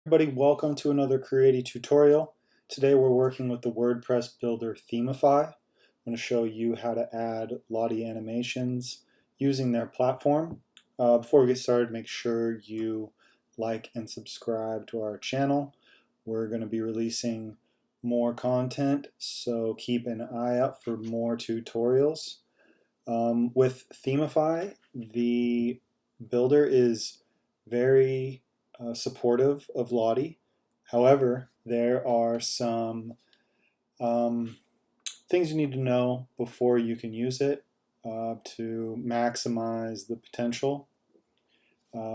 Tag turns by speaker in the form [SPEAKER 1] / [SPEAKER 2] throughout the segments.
[SPEAKER 1] Everybody, welcome to another Creattie tutorial. Today we're working with the WordPress builder Themify. I'm going to show you how to add Lottie animations using their platform. Before we get started, make sure you like and subscribe to our channel. We're going to be releasing more content, so keep an eye out for more tutorials. With Themify, the builder is very supportive of Lottie. However, there are some things you need to know before you can use it to maximize the potential.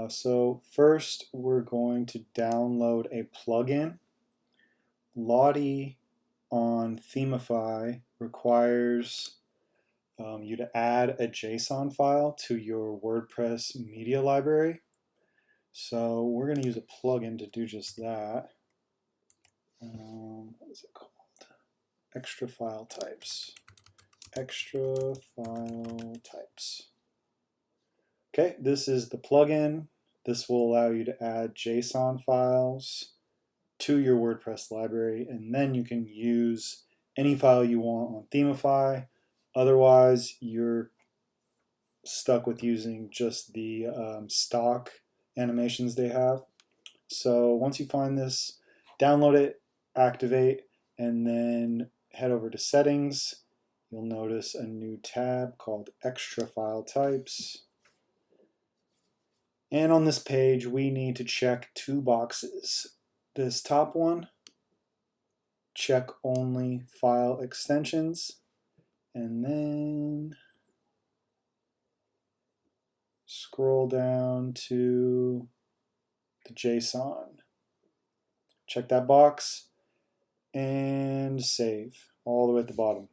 [SPEAKER 1] So first, we're going to download a plugin. Lottie on Themify requires you to add a JSON file to your WordPress media library. So we're going to use a plugin to do just that. What is it called? Extra file types. Extra file types. Okay, this is the plugin. This will allow you to add JSON files to your WordPress library, and then you can use any file you want on Themify. Otherwise, you're stuck with using just the stock animations they have. So once you find this, download it, activate, and then head over to settings. You'll notice a new tab called extra file types. And on this page, we need to check two boxes. This top one, check only file extensions, and then scroll down to the JSON. Check that box and save all the way at the bottom.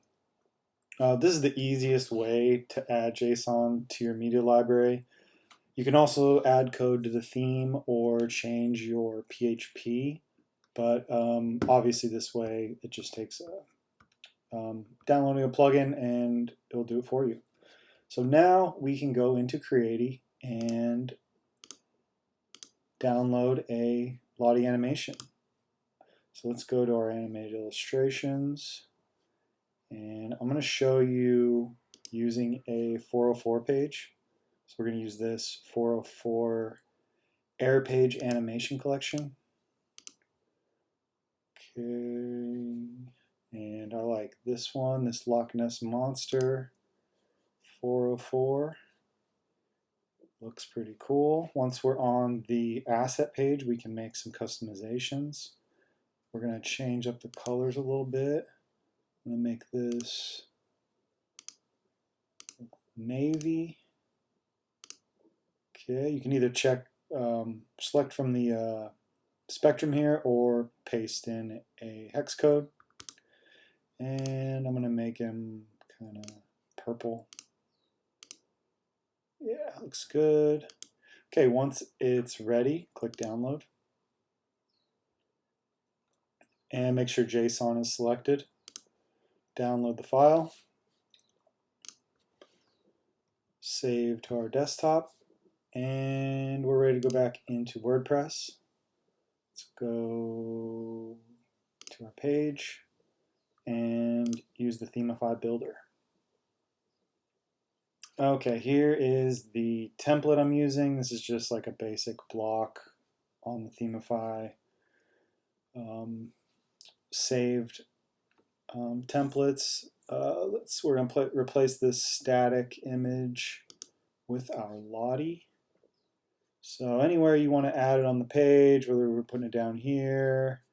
[SPEAKER 1] This is the easiest way to add JSON to your media library. You can also add code to the theme or change your PHP, but obviously this way it just takes downloading a plugin and it'll do it for you. So now we can go into Creattie and download a Lottie animation. So let's go to our animated illustrations, and I'm going to show you using a 404 page. So we're going to use this 404 air page animation collection. Okay, and I like this one, this Loch Ness Monster 404. Looks pretty cool. Once we're on the asset page, we can make some customizations. We're going to change up the colors a little bit. I'm going to make this navy. Okay, you can either select from the spectrum here or paste in a hex code. And I'm going to make him kind of purple. Yeah, looks good. Okay, once it's ready, click download. And make sure JSON is selected. Download the file. Save to our desktop. And we're ready to go back into WordPress. Let's go to our page and use the Themify builder. Okay, here is the template I'm using. This is just like a basic block on the Themify saved templates. We're going to replace this static image with our Lottie. So anywhere you want to add it on the page, whether we're putting it down here,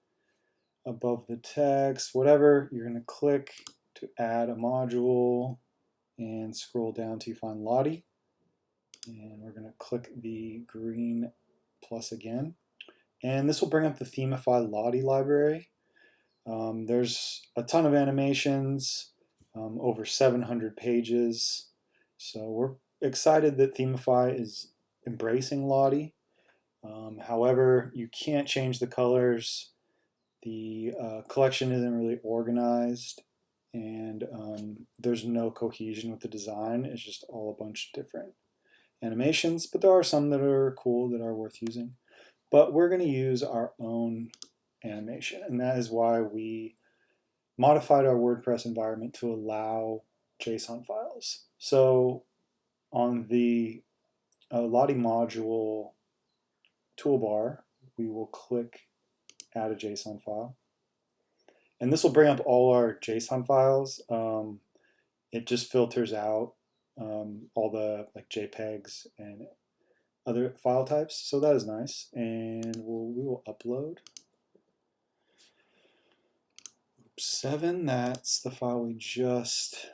[SPEAKER 1] above the text, whatever, you're going to click to add a module and scroll down till you find Lottie. And we're going to click the green plus again. And this will bring up the Themify Lottie library. There's a ton of animations, over 700 pages. So we're excited that Themify is embracing Lottie. However, you can't change the colors. The collection isn't really organized, and there's no cohesion with the design. It's just all a bunch of different animations, but there are some that are cool that are worth using. but we're going to use our own animation, and that is why we modified our WordPress environment to allow JSON files. So on the Lottie module toolbar, we will click add a JSON file. And this will bring up all our JSON files. It just filters out all the like JPEGs and other file types. So that is nice. And we will upload. Oops, 7, that's the file we just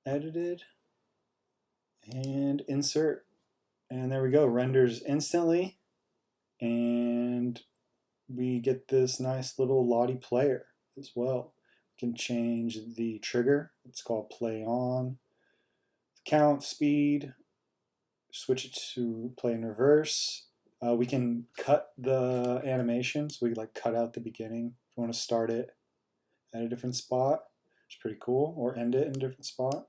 [SPEAKER 1] edited. And insert. And there we go, renders instantly. And we get this nice little Lottie player as well. We can change the trigger. It's called play on. Count, speed, switch it to play in reverse. We can cut the animation, so we like cut out the beginning if we want to start it at a different spot, which is pretty cool, or end it in a different spot.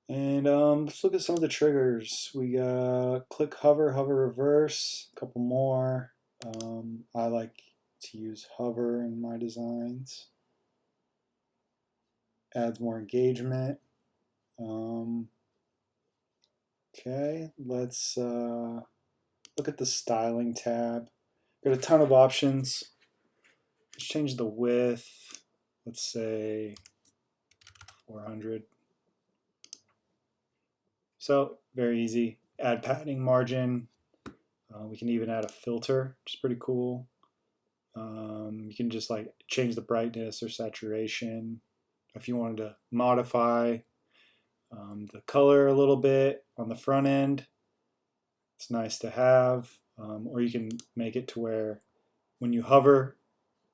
[SPEAKER 1] And let's look at some of the triggers. We got click, hover, hover, reverse, a couple more. I like to use hover in my designs. Adds more engagement. Okay, let's look at the styling tab. Got a ton of options. Let's change the width. Let's say 400. So very easy. Add padding margin. We can even add a filter, which is pretty cool. You can just like change the brightness or saturation. If you wanted to modify the color a little bit on the front end, it's nice to have. Or you can make it to where when you hover,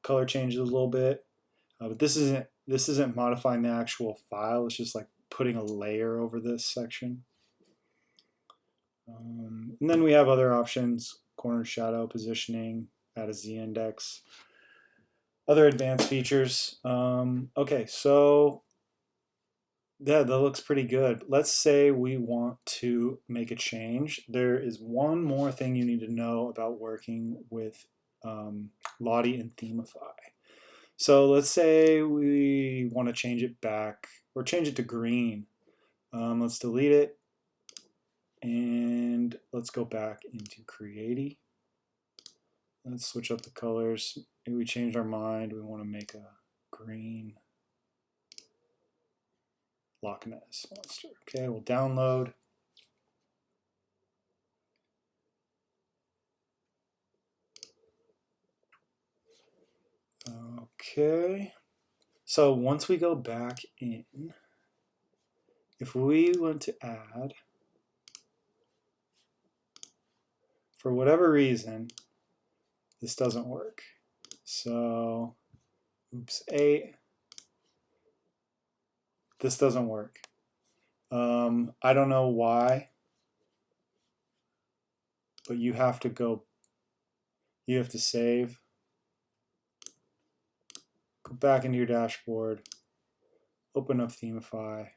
[SPEAKER 1] color changes a little bit. But this isn't modifying the actual file. It's just like putting a layer over this section. And then we have other options: corner shadow positioning, add a z-index, other advanced features. Okay, so yeah, that looks pretty good. Let's say we want to make a change. There is one more thing you need to know about working with Lottie and Themify. So let's say we want to change it back, or change it to green. Let's delete it. And let's go back into Creattie. Let's switch up the colors. Maybe we changed our mind. We want to make a green Loch Ness monster. Okay, we'll download. Okay. So once we go back in, if we want to add, for whatever reason, this doesn't work. So, oops, 8. This doesn't work. I don't know why, but you have to save, go back into your dashboard, open up Themify,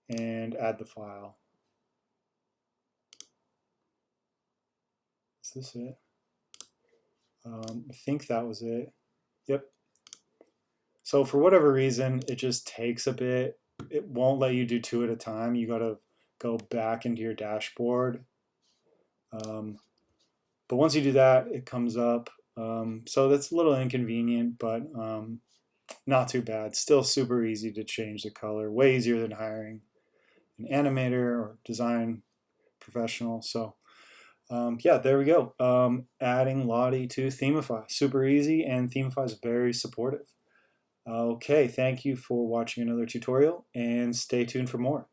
[SPEAKER 1] and add the file. Is this it? I think that was it. Yep. So for whatever reason, it just takes a bit. It won't let you do 2 at a time. You got to go back into your dashboard. But once you do that, it comes up. So that's a little inconvenient, but not too bad. Still super easy to change the color. Way easier than hiring an animator or design professional. So yeah, there we go. Adding Lottie to Themify. Super easy, and Themify is very supportive. Okay, thank you for watching another tutorial, and stay tuned for more.